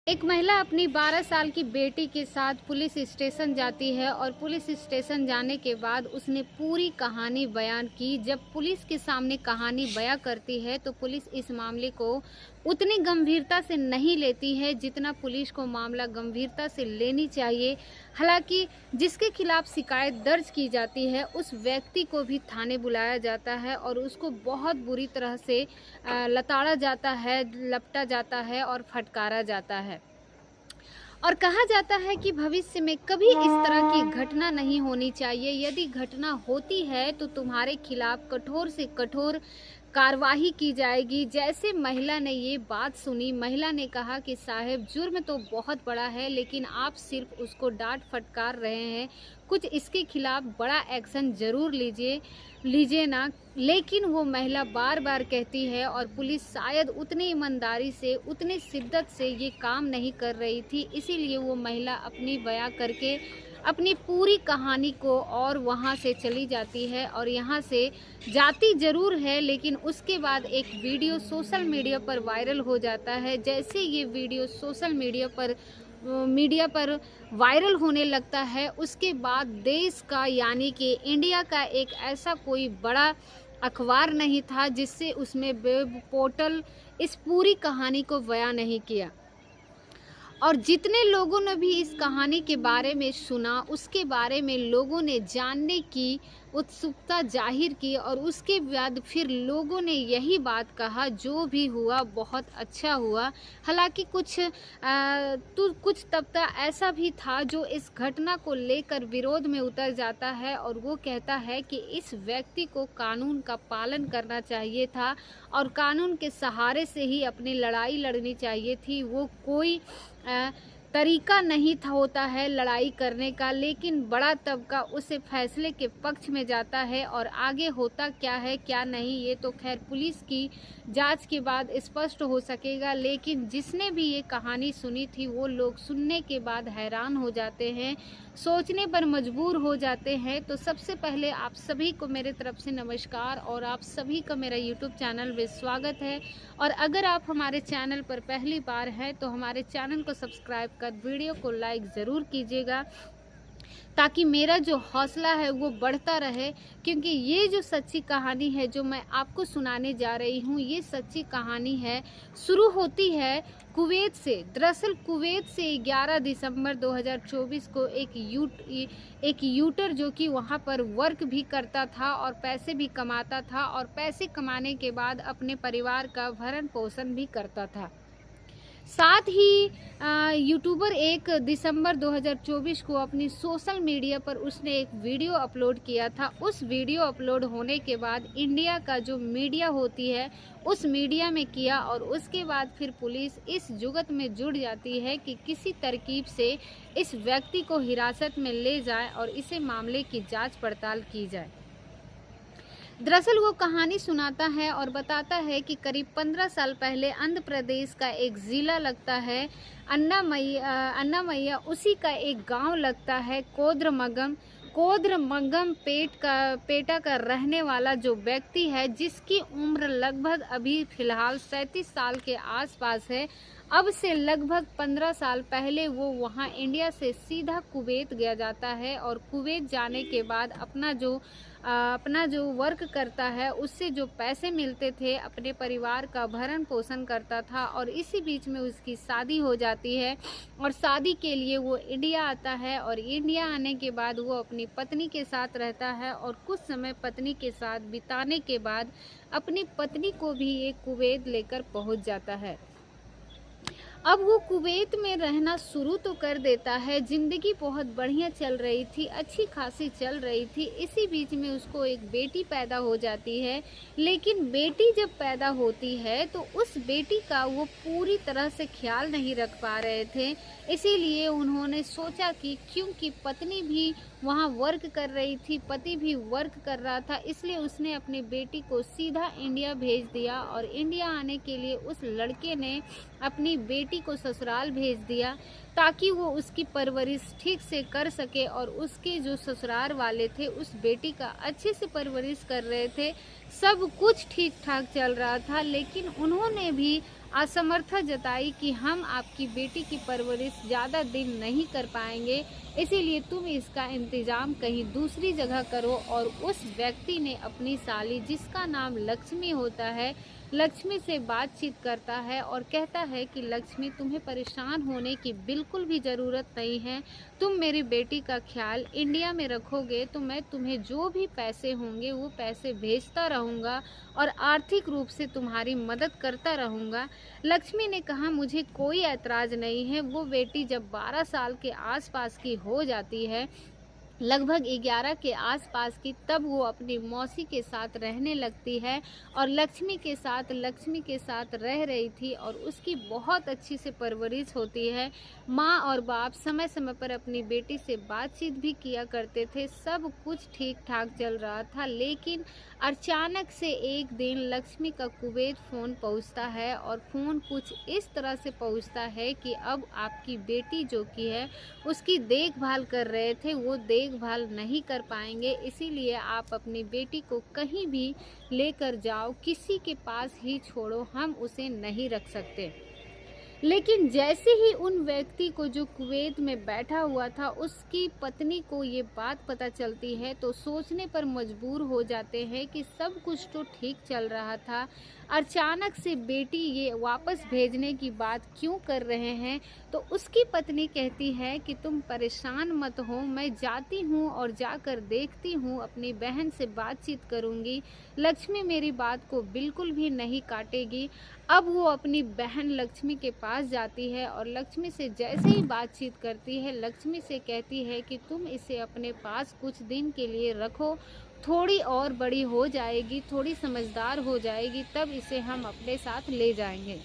एक महिला अपनी 12 साल की बेटी के साथ पुलिस स्टेशन जाती है और पुलिस स्टेशन जाने के बाद उसने पूरी कहानी बयान की। जब पुलिस के सामने कहानी बयां करती है तो पुलिस इस मामले को उतनी गंभीरता से नहीं लेती है जितना पुलिस को मामला गंभीरता से लेनी चाहिए। हालांकि जिसके खिलाफ शिकायत दर्ज की जाती है उस व्यक्ति को भी थाने बुलाया जाता है और उसको बहुत बुरी तरह से लताड़ा जाता है, लपटा जाता है और फटकारा जाता है। और कहा जाता है कि भविष्य में कभी इस तरह की घटना नहीं होनी चाहिए। यदि घटना होती है तो तुम्हारे खिलाफ कठोर से कठोर कार्रवाई की जाएगी। जैसे महिला ने ये बात सुनी, महिला ने कहा कि साहब जुर्म तो बहुत बड़ा है लेकिन आप सिर्फ उसको डांट फटकार रहे हैं, कुछ इसके खिलाफ बड़ा एक्शन जरूर लीजिए ना। लेकिन वो महिला बार बार कहती है और पुलिस शायद उतनी ईमानदारी से, उतनी शिद्दत से ये काम नहीं कर रही थी, इसीलिए वो महिला अपनी बयां करके अपनी पूरी कहानी को और वहाँ से चली जाती है। और यहाँ से जाती ज़रूर है लेकिन उसके बाद एक वीडियो सोशल मीडिया पर वायरल हो जाता है। जैसे ये वीडियो सोशल मीडिया पर वायरल होने लगता है उसके बाद देश का यानी कि इंडिया का एक ऐसा कोई बड़ा अखबार नहीं था जिससे उसमें वेब पोर्टल इस पूरी कहानी को बयां नहीं किया। और जितने लोगों ने भी इस कहानी के बारे में सुना, उसके बारे में लोगों ने जानने की उत्सुकता जाहिर की और उसके बाद फिर लोगों ने यही बात कहा जो भी हुआ बहुत अच्छा हुआ। हालांकि कुछ तबका ऐसा भी था जो इस घटना को लेकर विरोध में उतर जाता है और वो कहता है कि इस व्यक्ति को कानून का पालन करना चाहिए था और कानून के सहारे से ही अपनी लड़ाई लड़नी चाहिए थी। वो कोई तरीका नहीं था होता है लड़ाई करने का। लेकिन बड़ा तबका उस फैसले के पक्ष में जाता है और आगे होता क्या है क्या नहीं ये तो खैर पुलिस की जांच के बाद स्पष्ट हो सकेगा। लेकिन जिसने भी ये कहानी सुनी थी वो लोग सुनने के बाद हैरान हो जाते हैं, सोचने पर मजबूर हो जाते हैं। तो सबसे पहले आप सभी को मेरे तरफ से नमस्कार और आप सभी का मेरा यूट्यूब चैनल में स्वागत है। और अगर आप हमारे चैनल पर पहली बार हैं तो हमारे चैनल को सब्सक्राइब कर वीडियो को लाइक ज़रूर कीजिएगा ताकि मेरा जो हौसला है वो बढ़ता रहे। क्योंकि ये जो सच्ची कहानी है जो मैं आपको सुनाने जा रही हूँ, ये सच्ची कहानी है, शुरू होती है कुवैत से। दरअसल कुवैत से 11 दिसंबर 2024 को एक यूटर जो कि वहाँ पर वर्क भी करता था और पैसे भी कमाता था और पैसे कमाने के बाद अपने परिवार का भरण पोषण भी करता था। साथ ही यूट्यूबर 1 दिसंबर 2024 को अपनी सोशल मीडिया पर उसने एक वीडियो अपलोड किया था। उस वीडियो अपलोड होने के बाद इंडिया का जो मीडिया होती है उस मीडिया में किया और उसके बाद फिर पुलिस इस जुगत में जुड़ जाती है कि किसी तरकीब से इस व्यक्ति को हिरासत में ले जाए और इसे मामले की जांच पड़ताल की जाए। दरअसल वो कहानी सुनाता है और बताता है कि करीब 15 साल पहले आंध्र प्रदेश का एक ज़िला लगता है अन्नामय्या, उसी का एक गांव लगता है कोदरमंगम पेटा का रहने वाला जो व्यक्ति है जिसकी उम्र लगभग अभी फ़िलहाल 37 साल के आसपास है। अब से लगभग 15 साल पहले वो वहाँ इंडिया से सीधा कुवैत गया जाता है और कुवैत जाने के बाद अपना जो वर्क करता है उससे जो पैसे मिलते थे अपने परिवार का भरण पोषण करता था। और इसी बीच में उसकी शादी हो जाती है और शादी के लिए वो इंडिया आता है और इंडिया आने के बाद वो अपनी पत्नी के साथ रहता है और कुछ समय पत्नी के साथ बिताने के बाद अपनी पत्नी को भी एक कुवैत लेकर पहुंच जाता है। अब वो कुवैत में रहना शुरू तो कर देता है, जिंदगी बहुत बढ़िया चल रही थी, अच्छी खासी चल रही थी। इसी बीच में उसको एक बेटी पैदा हो जाती है। लेकिन बेटी जब पैदा होती है तो उस बेटी का वो पूरी तरह से ख्याल नहीं रख पा रहे थे, इसीलिए उन्होंने सोचा कि क्योंकि पत्नी भी वहाँ वर्क कर रही थी, पति भी वर्क कर रहा था, इसलिए उसने अपनी बेटी को सीधा इंडिया भेज दिया। और इंडिया आने के लिए उस लड़के ने अपनी बेटी को ससुराल भेज दिया ताकि वो उसकी परवरिश ठीक से कर सके। और उसके जो ससुराल वाले थे उस बेटी का अच्छे से परवरिश कर रहे थे, सब कुछ ठीक ठाक चल रहा था। लेकिन उन्होंने भी असमर्थता जताई कि हम आपकी बेटी की परवरिश ज़्यादा दिन नहीं कर पाएंगे, इसीलिए तुम इसका इंतज़ाम कहीं दूसरी जगह करो। और उस व्यक्ति ने अपनी साली, जिसका नाम लक्ष्मी होता है, लक्ष्मी से बातचीत करता है और कहता है कि लक्ष्मी, तुम्हें परेशान होने की बिल्कुल भी ज़रूरत नहीं है। तुम मेरी बेटी का ख्याल इंडिया में रखोगे तो मैं तुम्हें जो भी पैसे होंगे वो पैसे भेजता रहूँगा और आर्थिक रूप से तुम्हारी मदद करता रहूँगा। लक्ष्मी ने कहा, मुझे कोई ऐतराज़ नहीं है। वो बेटी जब 12 साल के आसपास की हो जाती है, लगभग 11 के आसपास की, तब वो अपनी मौसी के साथ रहने लगती है और लक्ष्मी के साथ रह रही थी और उसकी बहुत अच्छी से परवरिश होती है। माँ और बाप समय समय पर अपनी बेटी से बातचीत भी किया करते थे। सब कुछ ठीक ठाक चल रहा था, लेकिन अचानक से एक दिन लक्ष्मी का कुवैत फ़ोन पहुंचता है और फ़ोन कुछ इस तरह से पहुंचता है कि अब आपकी बेटी जो कि है उसकी देखभाल कर रहे थे, वो देखभाल नहीं कर पाएंगे, इसीलिए आप अपनी बेटी को कहीं भी लेकर जाओ, किसी के पास ही छोड़ो, हम उसे नहीं रख सकते। लेकिन जैसे ही उन व्यक्ति को जो कुवैत में बैठा हुआ था, उसकी पत्नी को ये बात पता चलती है, तो सोचने पर मजबूर हो जाते हैं कि सब कुछ तो ठीक चल रहा था, अचानक से बेटी ये वापस भेजने की बात क्यों कर रहे हैं। तो उसकी पत्नी कहती है कि तुम परेशान मत हो, मैं जाती हूँ और जाकर देखती हूँ, अपनी बहन से बातचीत करूँगी, लक्ष्मी मेरी बात को बिल्कुल भी नहीं काटेगी। अब वो अपनी बहन लक्ष्मी के पास जाती है और लक्ष्मी से जैसे ही बातचीत करती है, लक्ष्मी से कहती है कि तुम इसे अपने पास कुछ दिन के लिए रखो, थोड़ी और बड़ी हो जाएगी, थोड़ी समझदार हो जाएगी, तब इसे हम अपने साथ ले जाएंगे।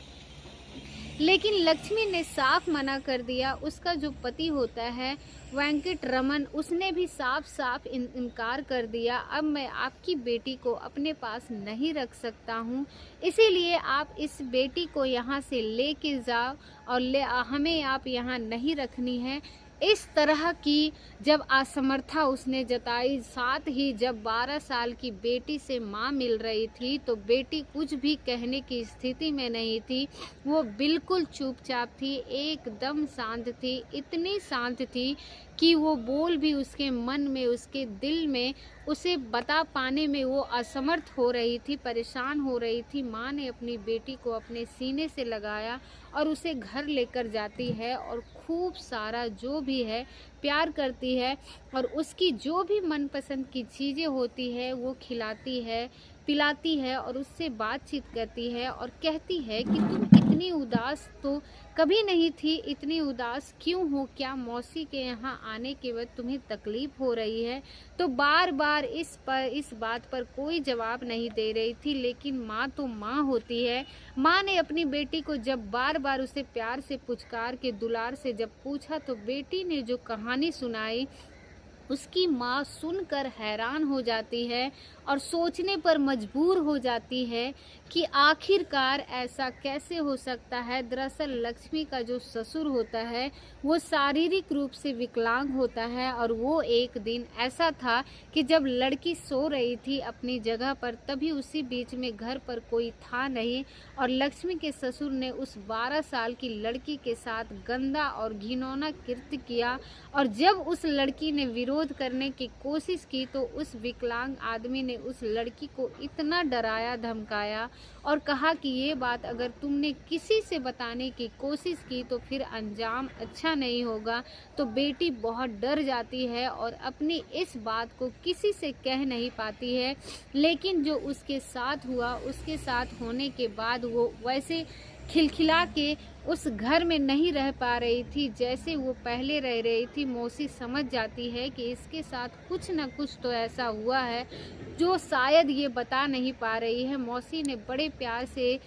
लेकिन लक्ष्मी ने साफ मना कर दिया। उसका जो पति होता है वेंकट रमन, उसने भी साफ साफ इनकार कर दिया। अब मैं आपकी बेटी को अपने पास नहीं रख सकता हूँ, इसीलिए आप इस बेटी को यहाँ से लेके जाओ और हमें आप यहाँ नहीं रखनी है। इस तरह की जब असमर्थता उसने जताई, साथ ही जब 12 साल की बेटी से माँ मिल रही थी, तो बेटी कुछ भी कहने की स्थिति में नहीं थी। वो बिल्कुल चुपचाप थी, एकदम शांत थी, इतनी शांत थी कि वो बोल भी उसके मन में, उसके दिल में, उसे बता पाने में वो असमर्थ हो रही थी, परेशान हो रही थी। माँ ने अपनी बेटी को अपने सीने से लगाया और उसे घर लेकर जाती है और खूब सारा जो भी है प्यार करती है और उसकी जो भी मनपसंद की चीज़ें होती है वो खिलाती है, पिलाती है और उससे बातचीत करती है और कहती है कि तुम इतनी उदास तो कभी नहीं थी, इतनी उदास क्यों हो, क्या मौसी के यहाँ आने के बाद तुम्हें तकलीफ़ हो रही है। तो बार बार इस बात पर कोई जवाब नहीं दे रही थी, लेकिन माँ तो माँ होती है। माँ ने अपनी बेटी को जब बार बार उसे प्यार से पुचकार के, दुलार से जब पूछा, तो बेटी ने जो कहानी सुनाई, उसकी माँ सुनकर हैरान हो जाती है और सोचने पर मजबूर हो जाती है कि आखिरकार ऐसा कैसे हो सकता है। दरअसल लक्ष्मी का जो ससुर होता है वो शारीरिक रूप से विकलांग होता है और वो एक दिन ऐसा था कि जब लड़की सो रही थी अपनी जगह पर, तभी उसी बीच में घर पर कोई था नहीं और लक्ष्मी के ससुर ने उस 12 साल की लड़की के साथ गंदा और घिनौना कृत्य किया। और जब उस लड़की ने विरोध करने की कोशिश की, तो उस विकलांग आदमी ने उस लड़की को इतना डराया धमकाया और कहा कि ये बात अगर तुमने किसी से बताने की कोशिश की तो फिर अंजाम अच्छा नहीं होगा। तो बेटी बहुत डर जाती है और अपनी इस बात को किसी से कह नहीं पाती है, लेकिन जो उसके साथ हुआ, उसके साथ होने के बाद वो वैसे खिलखिला के उस घर में नहीं रह पा रही थी जैसे वो पहले रह रही थी। मौसी समझ जाती है कि इसके साथ कुछ न कुछ तो ऐसा हुआ है जो शायद ये बता नहीं पा रही है। मौसी ने बड़े प्यार से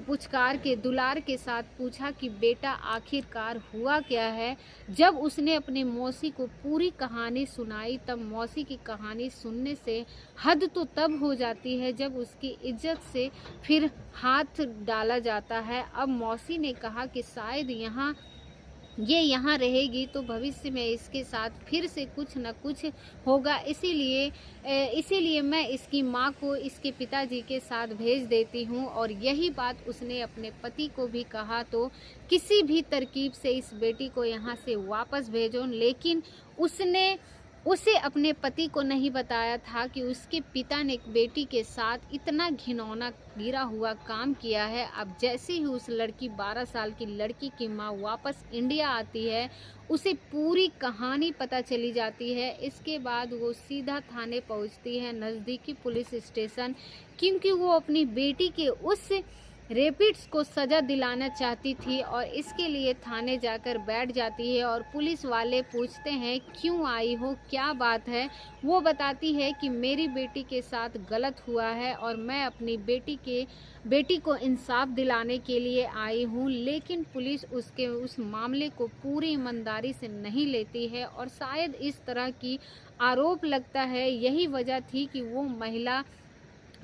पुचकार के, दुलार के साथ पूछा कि बेटा आखिरकार हुआ क्या है। जब उसने अपनी मौसी को पूरी कहानी सुनाई, तब मौसी की कहानी सुनने से हद तो तब हो जाती है जब उसकी इज्जत से फिर हाथ डाला जाता है। अब मौसी ने कहा कि शायद यहाँ ये यहाँ रहेगी तो भविष्य में इसके साथ फिर से कुछ न कुछ होगा। इसीलिए मैं इसकी माँ को इसके पिताजी के साथ भेज देती हूँ। और यही बात उसने अपने पति को भी कहा, तो किसी भी तरकीब से इस बेटी को यहाँ से वापस भेजो। लेकिन उसे अपने पति को नहीं बताया था कि उसके पिता ने बेटी के साथ इतना घिनौना गिरा हुआ काम किया है। अब जैसे ही उस लड़की 12 साल की लड़की की माँ वापस इंडिया आती है, उसे पूरी कहानी पता चली जाती है। इसके बाद वो सीधा थाने पहुंचती है, नज़दीकी पुलिस स्टेशन, क्योंकि वो अपनी बेटी के उस रेपिड्स को सज़ा दिलाना चाहती थी। और इसके लिए थाने जाकर बैठ जाती है और पुलिस वाले पूछते हैं क्यों आई हो, क्या बात है। वो बताती है कि मेरी बेटी के साथ गलत हुआ है और मैं अपनी बेटी को इंसाफ दिलाने के लिए आई हूँ। लेकिन पुलिस उसके उस मामले को पूरी ईमानदारी से नहीं लेती है और शायद इस तरह की आरोप लगता है, यही वजह थी कि वो महिला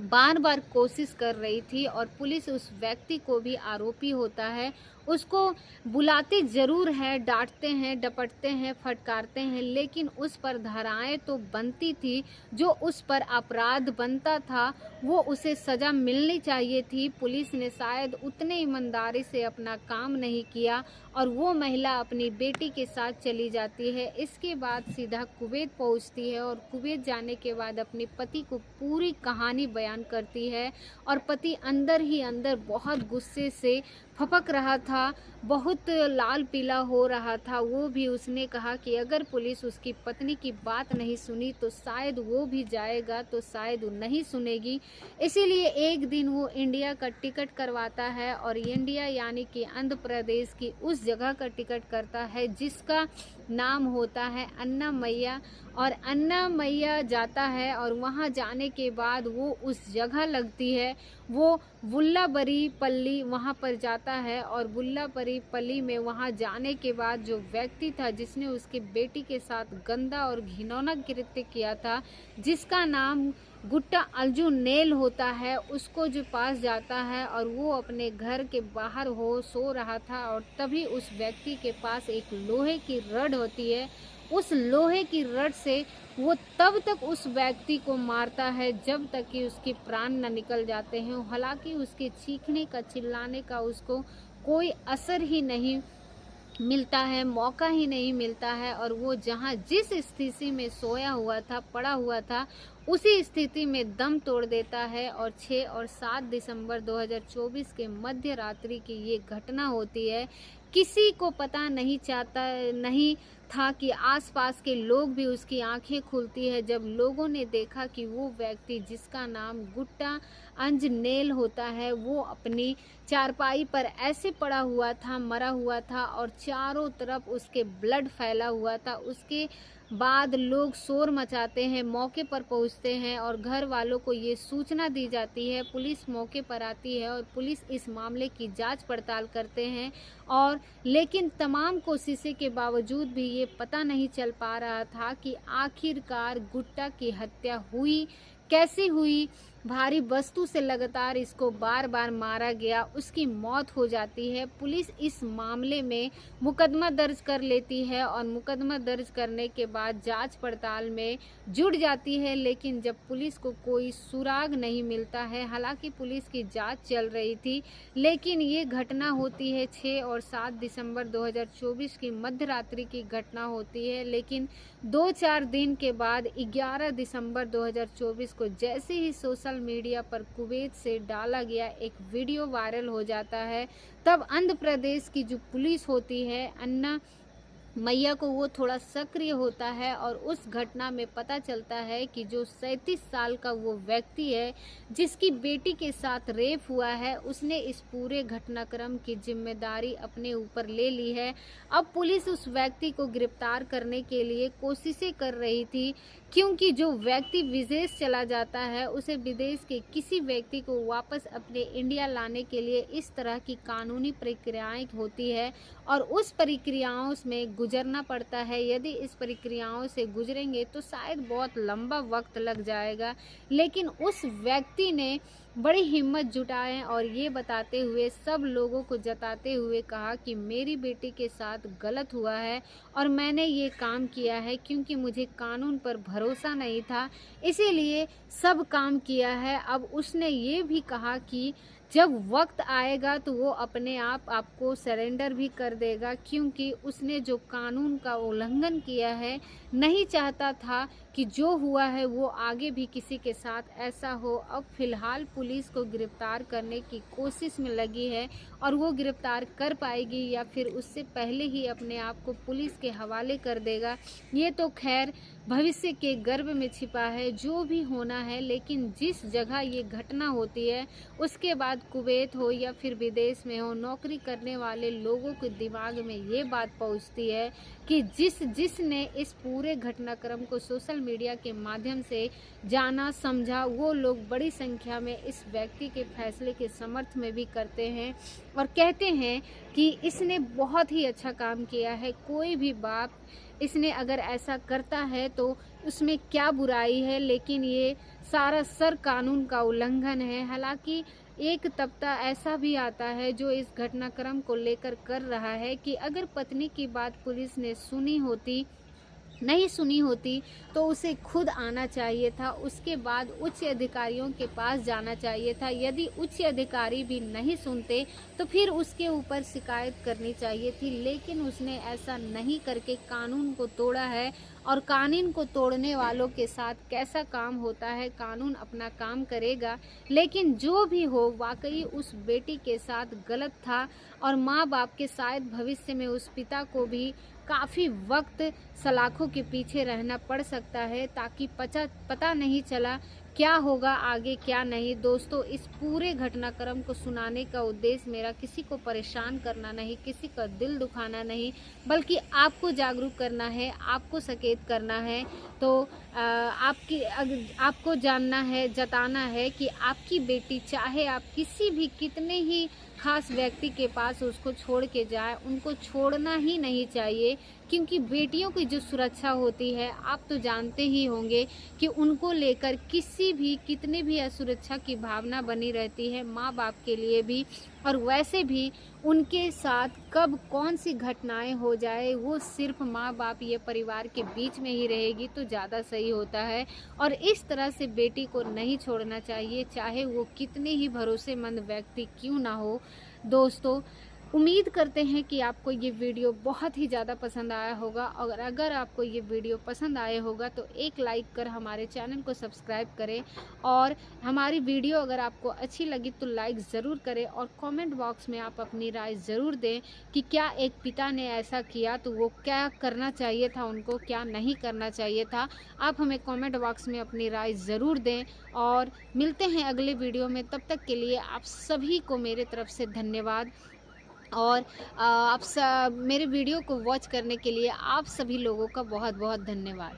बार बार कोशिश कर रही थी। और पुलिस उस व्यक्ति को भी आरोपी होता है, उसको बुलाते ज़रूर है, डांटते हैं, डपटते हैं, फटकारते हैं, लेकिन उस पर धाराएं तो बनती थी। जो उस पर अपराध बनता था वो उसे सज़ा मिलनी चाहिए थी। पुलिस ने शायद उतने ईमानदारी से अपना काम नहीं किया और वो महिला अपनी बेटी के साथ चली जाती है। इसके बाद सीधा कुवैत पहुंचती है और कुवैत जाने के बाद अपने पति को पूरी कहानी बयान करती है। और पति अंदर ही अंदर बहुत गुस्से से फपक रहा था, बहुत लाल पीला हो रहा था। वो भी उसने कहा कि अगर पुलिस उसकी पत्नी की बात नहीं सुनी तो शायद वो भी जाएगा, तो शायद वो नहीं सुनेगी। इसीलिए एक दिन वो इंडिया का टिकट करवाता है और इंडिया यानी कि आंध्र प्रदेश की उस जगह का टिकट करता है जिसका नाम होता है अन्नामैया। और अन्नामैया जाता है और वहाँ जाने के बाद वो उस जगह लगती है, वो बुल्लाबरी पल्ली वहाँ पर जाता है। और बुल्लाबरी पल्ली में वहाँ जाने के बाद जो व्यक्ति था जिसने उसकी बेटी के साथ गंदा और घिनौना कृत्य किया था, जिसका नाम गुट्टा अर्जुन होता है, उसको जो पास जाता है और वो अपने घर के बाहर सो रहा था। और तभी उस व्यक्ति के पास एक लोहे की रड होती है। उस लोहे की रड से वो तब तक उस व्यक्ति को मारता है जब तक कि उसके प्राण न निकल जाते हैं। हालांकि उसके चीखने का, चिल्लाने का उसको कोई असर ही नहीं मिलता है, मौका ही नहीं मिलता है। और वो जहाँ जिस स्थिति में सोया हुआ था, पड़ा हुआ था, उसी स्थिति में दम तोड़ देता है। और 6 और 7 दिसंबर 2024 के मध्य रात्रि की ये घटना होती है। किसी को पता नहीं था कि आसपास के लोग भी, उसकी आंखें खुलती है जब लोगों ने देखा कि वो व्यक्ति जिसका नाम गुट्टा अंजनेल होता है, वो अपनी चारपाई पर ऐसे पड़ा हुआ था, मरा हुआ था और चारों तरफ उसके ब्लड फैला हुआ था। उसके बाद लोग शोर मचाते हैं, मौके पर पहुंचते हैं और घर वालों को ये सूचना दी जाती है। पुलिस मौके पर आती है और पुलिस इस मामले की जांच पड़ताल करते हैं। और लेकिन तमाम कोशिशें के बावजूद भी ये पता नहीं चल पा रहा था कि आखिरकार गुट्टा की हत्या हुई कैसे हुई। भारी वस्तु से लगातार इसको बार बार मारा गया, उसकी मौत हो जाती है। पुलिस इस मामले में मुकदमा दर्ज कर लेती है और मुकदमा दर्ज करने के बाद जांच पड़ताल में जुट जाती है। लेकिन जब पुलिस को कोई सुराग नहीं मिलता है, हालांकि पुलिस की जांच चल रही थी, लेकिन ये घटना होती है 6 और 7 दिसंबर 2024 की मध्य रात्रि की घटना होती है। लेकिन 2-4 दिन के बाद 11 दिसंबर 2024 को जैसे ही सोशल मीडिया पर कुवैत से डाला गया एक वीडियो वायरल हो जाता है, तब आंध्र प्रदेश की जो पुलिस होती है, अन्ना मैया को, वो थोड़ा सक्रिय होता है और उस घटना में पता चलता है कि जो 37 साल का वो व्यक्ति है जिसकी बेटी के साथ रेप हुआ है, उसने इस पूरे घटनाक्रम की जिम्मेदारी अपने ऊपर ले ली है। अब पुलिस उस व्यक्ति को गिरफ्तार करने के लिए कोशिशें कर रही थी, क्योंकि जो व्यक्ति विदेश चला जाता है उसे विदेश के किसी व्यक्ति को वापस अपने इंडिया लाने के लिए इस तरह की कानूनी प्रक्रियाएं होती है और उस प्रक्रियाओं में गुजरना पड़ता है। यदि इस प्रक्रियाओं से गुजरेंगे तो शायद बहुत लंबा वक्त लग जाएगा। लेकिन उस व्यक्ति ने बड़ी हिम्मत जुटाएं और ये बताते हुए, सब लोगों को जताते हुए कहा कि मेरी बेटी के साथ गलत हुआ है और मैंने ये काम किया है क्योंकि मुझे कानून पर भरोसा नहीं था, इसीलिए सब काम किया है। अब उसने ये भी कहा कि जब वक्त आएगा तो वो अपने आप आपको सरेंडर भी कर देगा, क्योंकि उसने जो कानून का उल्लंघन किया है, नहीं चाहता था कि जो हुआ है वो आगे भी किसी के साथ ऐसा हो। अब फिलहाल पुलिस को गिरफ्तार करने की कोशिश में लगी है और वो गिरफ्तार कर पाएगी या फिर उससे पहले ही अपने आप को पुलिस के हवाले कर देगा, ये तो खैर भविष्य के गर्भ में छिपा है। जो भी होना है, लेकिन जिस जगह ये घटना होती है उसके बाद कुवैत हो या फिर विदेश में हो, नौकरी करने वाले लोगों के दिमाग में ये बात पहुंचती है कि जिसने इस पूरे घटनाक्रम को सोशल मीडिया के माध्यम से जाना समझा, वो लोग बड़ी संख्या में इस व्यक्ति के फैसले के समर्थन में भी करते हैं और कहते हैं कि इसने बहुत ही अच्छा काम किया है। कोई भी बाप इसने अगर ऐसा करता है तो उसमें क्या बुराई है, लेकिन ये सारा सर कानून का उल्लंघन है। हालांकि एक तबका ऐसा भी आता है जो इस घटनाक्रम को लेकर कर रहा है कि अगर पत्नी की बात पुलिस ने नहीं सुनी होती तो उसे खुद आना चाहिए था, उसके बाद उच्च अधिकारियों के पास जाना चाहिए था। यदि उच्च अधिकारी भी नहीं सुनते तो फिर उसके ऊपर शिकायत करनी चाहिए थी, लेकिन उसने ऐसा नहीं करके कानून को तोड़ा है। और कानून को तोड़ने वालों के साथ कैसा काम होता है, कानून अपना काम करेगा। लेकिन जो भी हो, वाकई उस बेटी के साथ गलत था और माँ बाप के शायद भविष्य में उस पिता को भी काफ़ी वक्त सलाखों के पीछे रहना पड़ सकता है, ताकि पता नहीं चला क्या होगा आगे क्या नहीं। दोस्तों, इस पूरे घटनाक्रम को सुनाने का उद्देश्य मेरा किसी को परेशान करना नहीं, किसी का दिल दुखाना नहीं, बल्कि आपको जागरूक करना है, आपको सचेत करना है। तो आपको जानना है, जताना है कि आपकी बेटी, चाहे आप किसी भी कितने ही खास व्यक्ति के पास उसको छोड़ के जाए, उनको छोड़ना ही नहीं चाहिए, क्योंकि बेटियों की जो सुरक्षा होती है, आप तो जानते ही होंगे कि उनको लेकर कितने भी असुरक्षा की भावना बनी रहती है माँ बाप के लिए भी। और वैसे भी उनके साथ कब कौन सी घटनाएं हो जाए, वो सिर्फ माँ बाप ये परिवार के बीच में ही रहेगी तो ज़्यादा सही होता है। और इस तरह से बेटी को नहीं छोड़ना चाहिए, चाहे वो कितने ही भरोसेमंद व्यक्ति क्यों ना हो। दोस्तों, उम्मीद करते हैं कि आपको ये वीडियो बहुत ही ज़्यादा पसंद आया होगा, और अगर आपको ये वीडियो पसंद आया होगा तो एक लाइक कर हमारे चैनल को सब्सक्राइब करें, और हमारी वीडियो अगर आपको अच्छी लगी तो लाइक ज़रूर करें, और कमेंट बॉक्स में आप अपनी राय ज़रूर दें कि क्या एक पिता ने ऐसा किया तो वो क्या करना चाहिए था, उनको क्या नहीं करना चाहिए था। आप हमें कमेंट बॉक्स में अपनी राय ज़रूर दें, और मिलते हैं अगले वीडियो में। तब तक के लिए आप सभी को मेरे तरफ से धन्यवाद। और मेरे वीडियो को वॉच करने के लिए आप सभी लोगों का बहुत बहुत धन्यवाद।